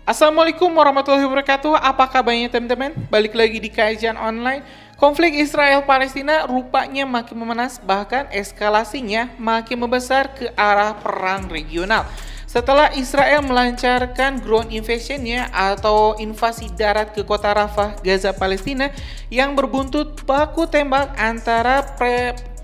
Assalamualaikum warahmatullahi wabarakatuh. Apa kabarnya teman-teman? Balik lagi di kajian online. Konflik Israel-Palestina rupanya makin memanas, bahkan eskalasinya makin membesar ke arah perang regional. Setelah Israel melancarkan ground invasion-nya atau invasi darat ke kota Rafah, Gaza, Palestina yang berbuntut baku tembak antara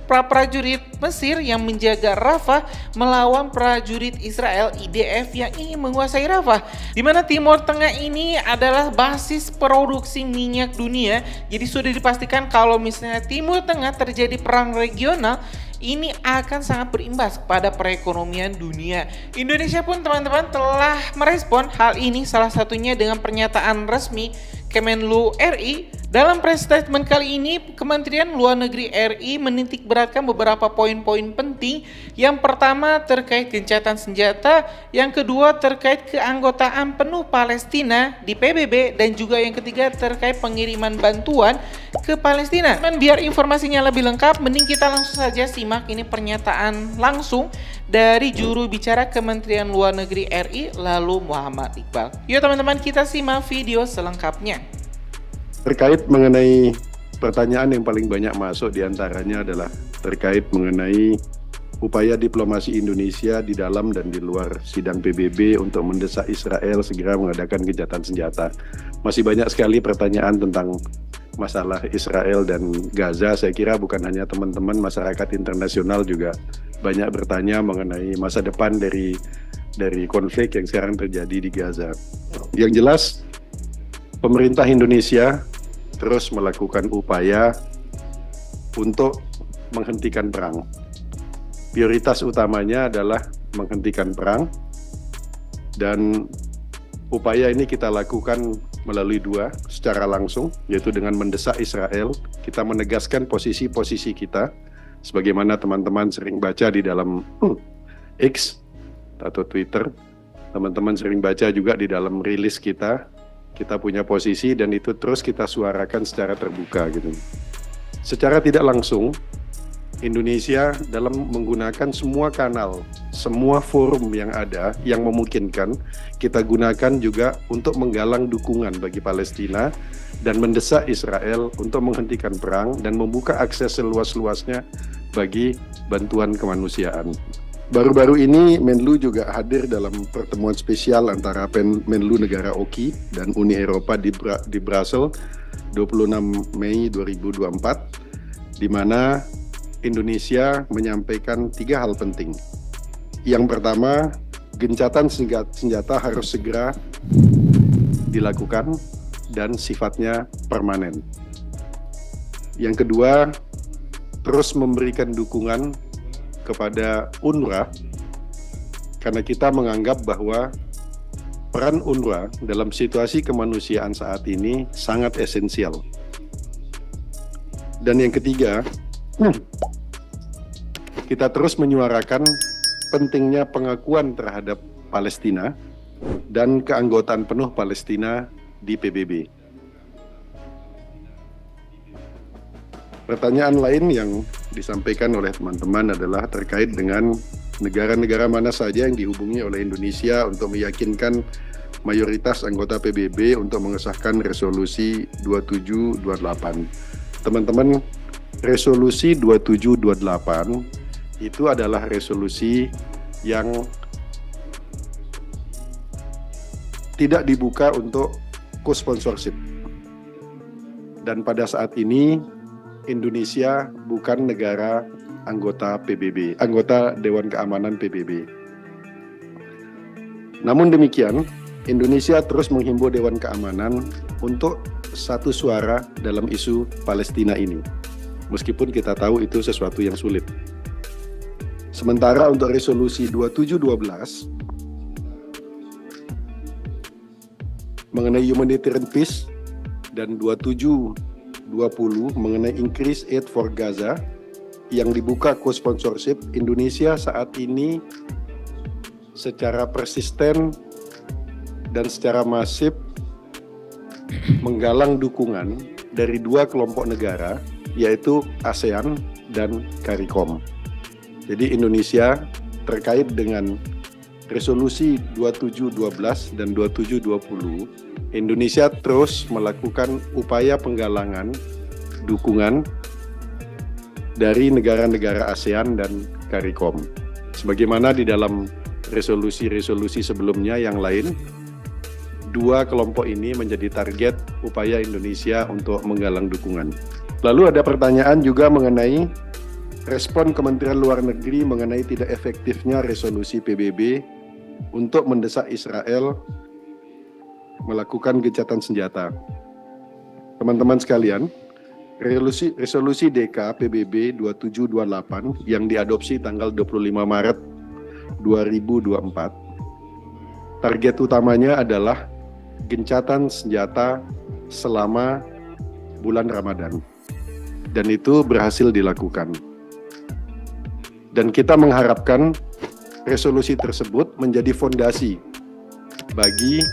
prajurit Mesir yang menjaga Rafah melawan prajurit Israel IDF yang ingin menguasai Rafah. Di mana Timur Tengah ini adalah basis produksi minyak dunia. Jadi sudah dipastikan kalau misalnya Timur Tengah terjadi perang regional, ini akan sangat berimbas kepada perekonomian dunia. Indonesia pun teman-teman telah merespon hal ini, salah satunya dengan pernyataan resmi Kemenlu RI. Dalam press statement kali ini, Kementerian Luar Negeri RI menitik beratkan beberapa poin-poin penting. Yang pertama terkait gencatan senjata, yang kedua terkait keanggotaan penuh Palestina di PBB, dan juga yang ketiga terkait pengiriman bantuan ke Palestina. Dan biar informasinya lebih lengkap, mending kita langsung saja simak ini pernyataan langsung dari juru bicara Kementerian Luar Negeri RI, lalu Muhammad Iqbal. Yuk teman-teman, kita simak video selengkapnya. Terkait mengenai pertanyaan yang paling banyak masuk diantaranya adalah terkait mengenai upaya diplomasi Indonesia di dalam dan di luar sidang PBB untuk mendesak Israel segera mengadakan gencatan senjata. Masih banyak sekali pertanyaan tentang masalah Israel dan Gaza. Saya kira bukan hanya teman-teman masyarakat internasional juga banyak bertanya mengenai masa depan dari konflik yang sekarang terjadi di Gaza. Yang jelas, pemerintah Indonesia terus melakukan upaya untuk menghentikan perang. Prioritas utamanya adalah menghentikan perang, dan upaya ini kita lakukan melalui dua secara langsung, yaitu dengan mendesak Israel. Kita menegaskan posisi-posisi kita, sebagaimana teman-teman sering baca di dalam X atau Twitter. Teman-teman sering baca juga di dalam rilis kita punya posisi dan itu terus kita suarakan secara terbuka gitu. Secara tidak langsung, Indonesia dalam menggunakan semua kanal, semua forum yang ada yang memungkinkan, kita gunakan juga untuk menggalang dukungan bagi Palestina dan mendesak Israel untuk menghentikan perang dan membuka akses seluas-luasnya bagi bantuan kemanusiaan. Baru-baru ini Menlu juga hadir dalam pertemuan spesial antara Menlu negara OKI dan Uni Eropa di Brussels 26 Mei 2024, di mana Indonesia menyampaikan 3 hal penting. Yang pertama, gencatan senjata harus segera dilakukan dan sifatnya permanen. Yang kedua, terus memberikan dukungan kepada UNRWA, karena kita menganggap bahwa peran UNRWA dalam situasi kemanusiaan saat ini sangat esensial. Dan yang ketiga, kita terus menyuarakan pentingnya pengakuan terhadap Palestina dan keanggotaan penuh Palestina di PBB. Pertanyaan lain yang disampaikan oleh teman-teman adalah terkait dengan negara-negara mana saja yang dihubungi oleh Indonesia untuk meyakinkan mayoritas anggota PBB untuk mengesahkan resolusi 2728. Teman-teman, resolusi 2728 itu adalah resolusi yang tidak dibuka untuk co-sponsorship. Dan pada saat ini Indonesia bukan negara anggota PBB, anggota Dewan Keamanan PBB. Namun demikian, Indonesia terus menghimbau Dewan Keamanan untuk satu suara dalam isu Palestina ini. Meskipun kita tahu itu sesuatu yang sulit. Sementara untuk resolusi 2712 mengenai humanitarian peace dan 2720 mengenai increase aid for Gaza yang dibuka co-sponsorship, Indonesia saat ini secara persisten dan secara masif menggalang dukungan dari 2 kelompok negara, yaitu ASEAN dan CARICOM. Jadi Indonesia terkait dengan resolusi 2712 dan 2720, Indonesia terus melakukan upaya penggalangan dukungan dari negara-negara ASEAN dan CARICOM. Sebagaimana di dalam resolusi-resolusi sebelumnya yang lain, dua kelompok ini menjadi target upaya Indonesia untuk menggalang dukungan. Lalu ada pertanyaan juga mengenai respon Kementerian Luar Negeri mengenai tidak efektifnya resolusi PBB untuk mendesak Israel melakukan gencatan senjata. Teman-teman sekalian, resolusi DK PBB 2728 yang diadopsi tanggal 25 Maret 2024, target utamanya adalah gencatan senjata selama bulan Ramadan. Dan itu berhasil dilakukan. Dan kita mengharapkan resolusi tersebut menjadi fondasi bagi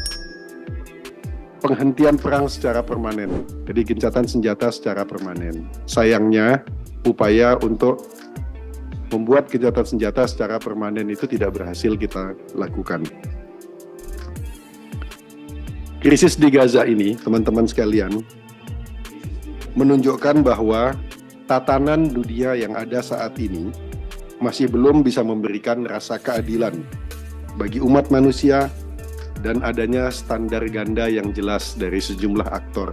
penghentian perang secara permanen. Jadi gencatan senjata secara permanen. Sayangnya, upaya untuk membuat gencatan senjata secara permanen itu tidak berhasil kita lakukan. Krisis di Gaza ini, teman-teman sekalian, menunjukkan bahwa tatanan dunia yang ada saat ini masih belum bisa memberikan rasa keadilan bagi umat manusia dan adanya standar ganda yang jelas dari sejumlah aktor.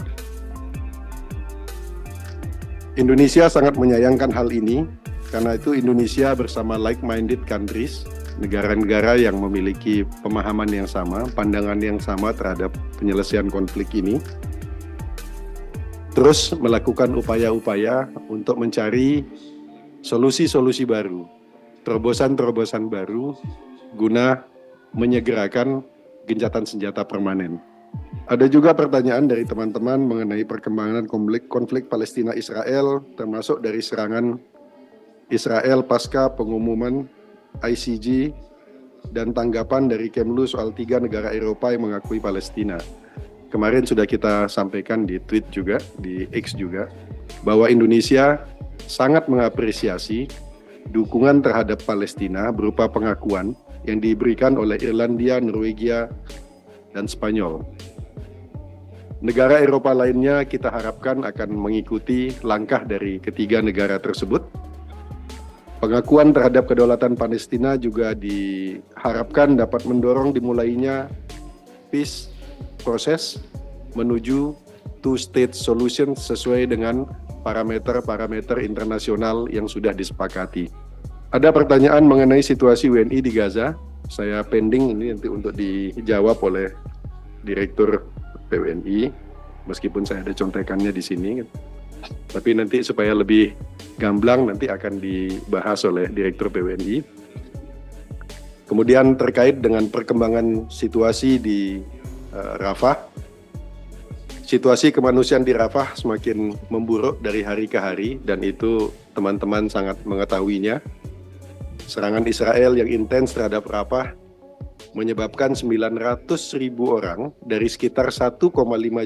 Indonesia sangat menyayangkan hal ini, karena itu Indonesia bersama like-minded countries, negara-negara yang memiliki pemahaman yang sama, pandangan yang sama terhadap penyelesaian konflik ini, terus melakukan upaya-upaya untuk mencari solusi-solusi baru, terobosan-terobosan baru, guna menyegerakan gencatan senjata permanen. Ada juga pertanyaan dari teman-teman mengenai perkembangan konflik Palestina-Israel, termasuk dari serangan Israel pasca pengumuman ICJ dan tanggapan dari Kemlu soal 3 negara Eropa yang mengakui Palestina. Kemarin sudah kita sampaikan di tweet juga, di X juga, bahwa Indonesia sangat mengapresiasi dukungan terhadap Palestina berupa pengakuan yang diberikan oleh Irlandia, Norwegia, dan Spanyol. Negara Eropa lainnya kita harapkan akan mengikuti langkah dari ketiga negara tersebut. Pengakuan terhadap kedaulatan Palestina juga diharapkan dapat mendorong dimulainya peace proses menuju two-state solution sesuai dengan parameter-parameter internasional yang sudah disepakati. Ada pertanyaan mengenai situasi WNI di Gaza. Saya pending ini nanti untuk dijawab oleh Direktur PWNI, meskipun saya ada contekannya di sini. Tapi nanti supaya lebih gamblang nanti akan dibahas oleh Direktur PWNI. Kemudian terkait dengan perkembangan situasi di Rafah. Situasi kemanusiaan di Rafah semakin memburuk dari hari ke hari, dan itu teman-teman sangat mengetahuinya. Serangan Israel yang intens terhadap Rafah menyebabkan 900.000 orang dari sekitar 1,5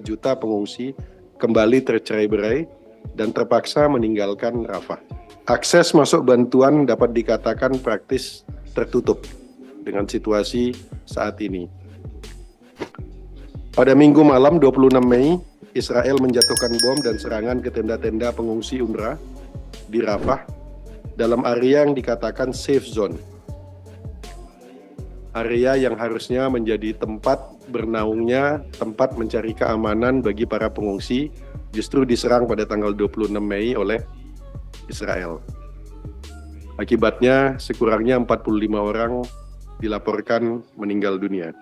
juta pengungsi kembali tercerai-berai dan terpaksa meninggalkan Rafah. Akses masuk bantuan dapat dikatakan praktis tertutup dengan situasi saat ini. Pada Minggu malam 26 Mei, Israel menjatuhkan bom dan serangan ke tenda-tenda pengungsi UNRWA di Rafah dalam area yang dikatakan safe zone. Area yang harusnya menjadi tempat bernaungnya, tempat mencari keamanan bagi para pengungsi, justru diserang pada tanggal 26 Mei oleh Israel. Akibatnya, sekurangnya 45 orang dilaporkan meninggal dunia.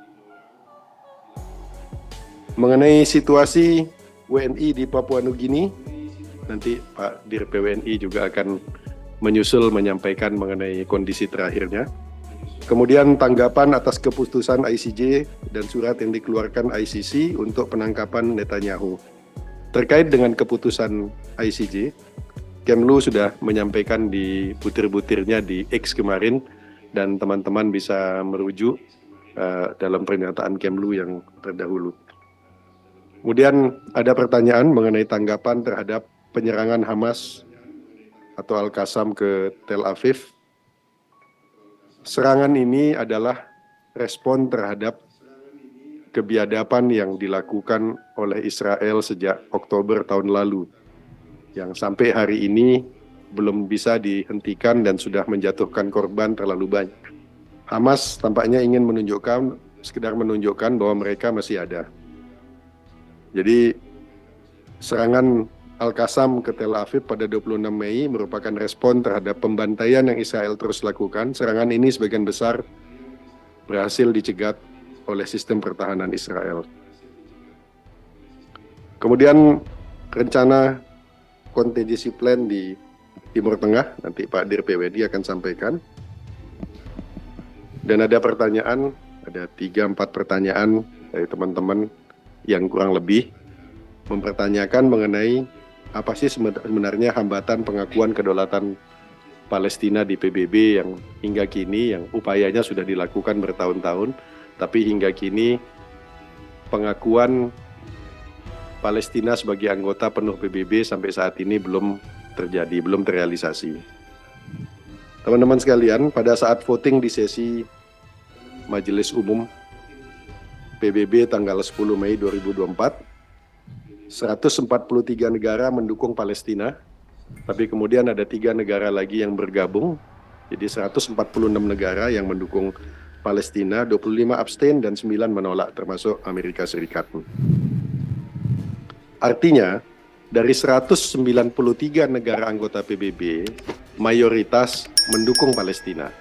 Mengenai situasi WNI di Papua Nugini, nanti Pak Dir PWNI juga akan menyusul menyampaikan mengenai kondisi terakhirnya. Kemudian tanggapan atas keputusan ICJ dan surat yang dikeluarkan ICC untuk penangkapan Netanyahu. Terkait dengan keputusan ICJ, Kemlu sudah menyampaikan di butir-butirnya di X kemarin, dan teman-teman bisa merujuk dalam pernyataan Kemlu yang terdahulu. Kemudian ada pertanyaan mengenai tanggapan terhadap penyerangan Hamas atau Al-Qassam ke Tel Aviv. Serangan ini adalah respon terhadap kebiadaban yang dilakukan oleh Israel sejak Oktober tahun lalu, yang sampai hari ini belum bisa dihentikan dan sudah menjatuhkan korban terlalu banyak. Hamas tampaknya ingin sekedar menunjukkan bahwa mereka masih ada. Jadi serangan Al-Qassam ke Tel Aviv pada 26 Mei merupakan respon terhadap pembantaian yang Israel terus lakukan. Serangan ini sebagian besar berhasil dicegat oleh sistem pertahanan Israel. Kemudian rencana contingency plan di Timur Tengah, nanti Pak Dir PWD akan sampaikan. Dan ada pertanyaan, ada 3-4 pertanyaan dari teman-teman yang kurang lebih mempertanyakan mengenai apa sih sebenarnya hambatan pengakuan kedaulatan Palestina di PBB yang hingga kini, yang upayanya sudah dilakukan bertahun-tahun, tapi hingga kini pengakuan Palestina sebagai anggota penuh PBB sampai saat ini belum terjadi, belum terrealisasi. Teman-teman sekalian, pada saat voting di sesi Majelis Umum PBB tanggal 10 Mei 2024, 143 negara mendukung Palestina, tapi kemudian ada 3 negara lagi yang bergabung, jadi 146 negara yang mendukung Palestina, 25 abstain dan 9 menolak, termasuk Amerika Serikat. Artinya, dari 193 negara anggota PBB, mayoritas mendukung Palestina.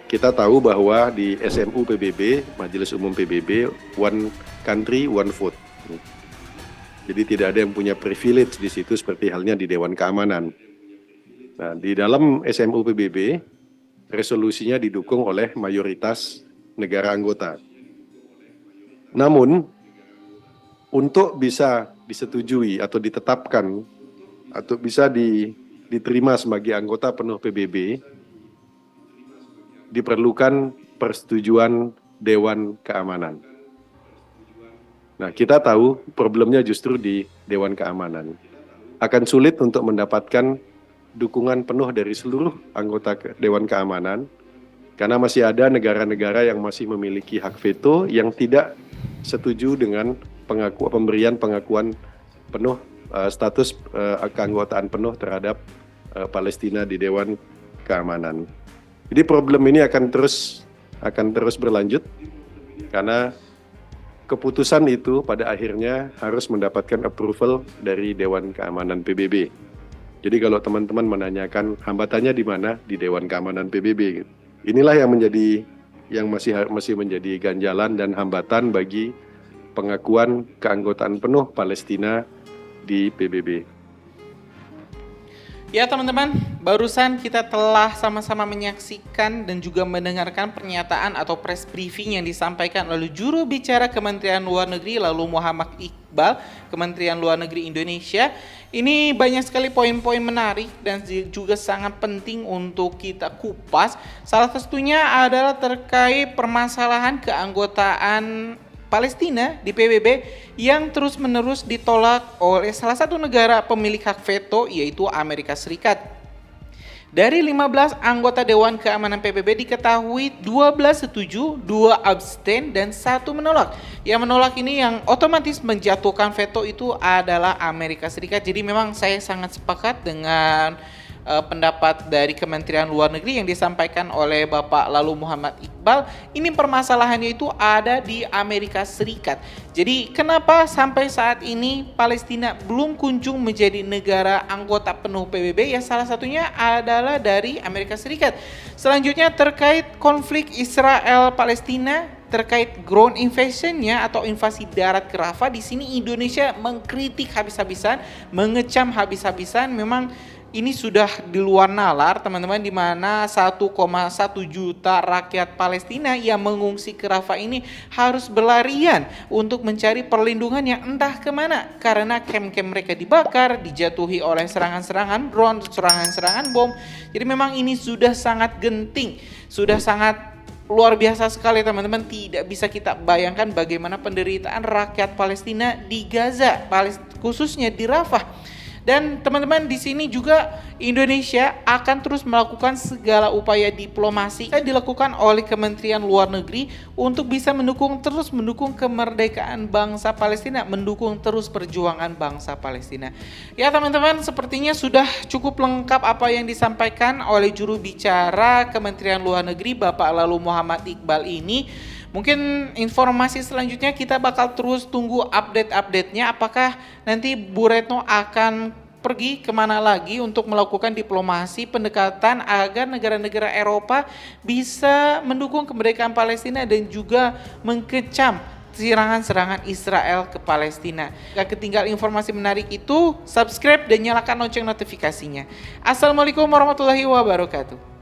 Kita tahu bahwa di SMU PBB, Majelis Umum PBB, one country, one vote. Jadi tidak ada yang punya privilege di situ seperti halnya di Dewan Keamanan. Nah, di dalam SMU PBB, resolusinya didukung oleh mayoritas negara anggota. Namun, untuk bisa disetujui atau ditetapkan, atau bisa diterima sebagai anggota penuh PBB, diperlukan persetujuan Dewan Keamanan. Nah, kita tahu problemnya justru di Dewan Keamanan. Akan sulit untuk mendapatkan dukungan penuh dari seluruh anggota Dewan Keamanan, karena masih ada negara-negara yang masih memiliki hak veto yang tidak setuju dengan pemberian pengakuan penuh status keanggotaan penuh terhadap Palestina di Dewan Keamanan. Jadi problem ini akan terus berlanjut, karena keputusan itu pada akhirnya harus mendapatkan approval dari Dewan Keamanan PBB. Jadi kalau teman-teman menanyakan hambatannya di mana, di Dewan Keamanan PBB. Inilah yang masih menjadi ganjalan dan hambatan bagi pengakuan keanggotaan penuh Palestina di PBB. Ya teman-teman, barusan kita telah sama-sama menyaksikan dan juga mendengarkan pernyataan atau press briefing yang disampaikan oleh juru bicara Kementerian Luar Negeri lalu Muhammad Iqbal, Kementerian Luar Negeri Indonesia. Ini banyak sekali poin-poin menarik dan juga sangat penting untuk kita kupas. Salah satunya adalah terkait permasalahan keanggotaan Palestina di PBB yang terus-menerus ditolak oleh salah satu negara pemilik hak veto, yaitu Amerika Serikat. Dari 15 anggota Dewan Keamanan PBB diketahui 12 setuju, 2 abstain, dan 1 menolak. Yang menolak ini yang otomatis menjatuhkan veto itu adalah Amerika Serikat. Jadi memang saya sangat sepakat dengan pendapat dari Kementerian Luar Negeri yang disampaikan oleh Bapak lalu Muhammad Iqbal. Ini permasalahannya itu ada di Amerika Serikat. Jadi kenapa sampai saat ini Palestina belum kunjung menjadi negara anggota penuh PBB? Ya salah satunya adalah dari Amerika Serikat. Selanjutnya terkait konflik Israel Palestina, terkait ground invasion-nya atau invasi darat ke Rafah, di sini Indonesia mengkritik habis-habisan, mengecam habis-habisan. Memang ini sudah di luar nalar teman-teman, di mana 1,1 juta rakyat Palestina yang mengungsi ke Rafah ini harus berlarian untuk mencari perlindungan yang entah kemana, karena kem-kem mereka dibakar, dijatuhi oleh serangan-serangan drone, serangan-serangan bom. Jadi memang ini sudah sangat genting, sudah sangat luar biasa sekali teman-teman. Tidak bisa kita bayangkan bagaimana penderitaan rakyat Palestina di Gaza, khususnya di Rafah. Dan teman-teman, di sini juga Indonesia akan terus melakukan segala upaya diplomasi yang dilakukan oleh Kementerian Luar Negeri untuk bisa terus mendukung kemerdekaan bangsa Palestina, mendukung terus perjuangan bangsa Palestina. Ya teman-teman, sepertinya sudah cukup lengkap apa yang disampaikan oleh juru bicara Kementerian Luar Negeri Bapak Lalu Muhammad Iqbal ini. Mungkin informasi selanjutnya kita bakal terus tunggu update-update-nya. Apakah nanti Bu Retno akan pergi kemana lagi untuk melakukan diplomasi pendekatan agar negara-negara Eropa bisa mendukung kemerdekaan Palestina dan juga mengecam serangan-serangan Israel ke Palestina. Gak ketinggal informasi menarik itu, subscribe dan nyalakan lonceng notifikasinya. Assalamualaikum warahmatullahi wabarakatuh.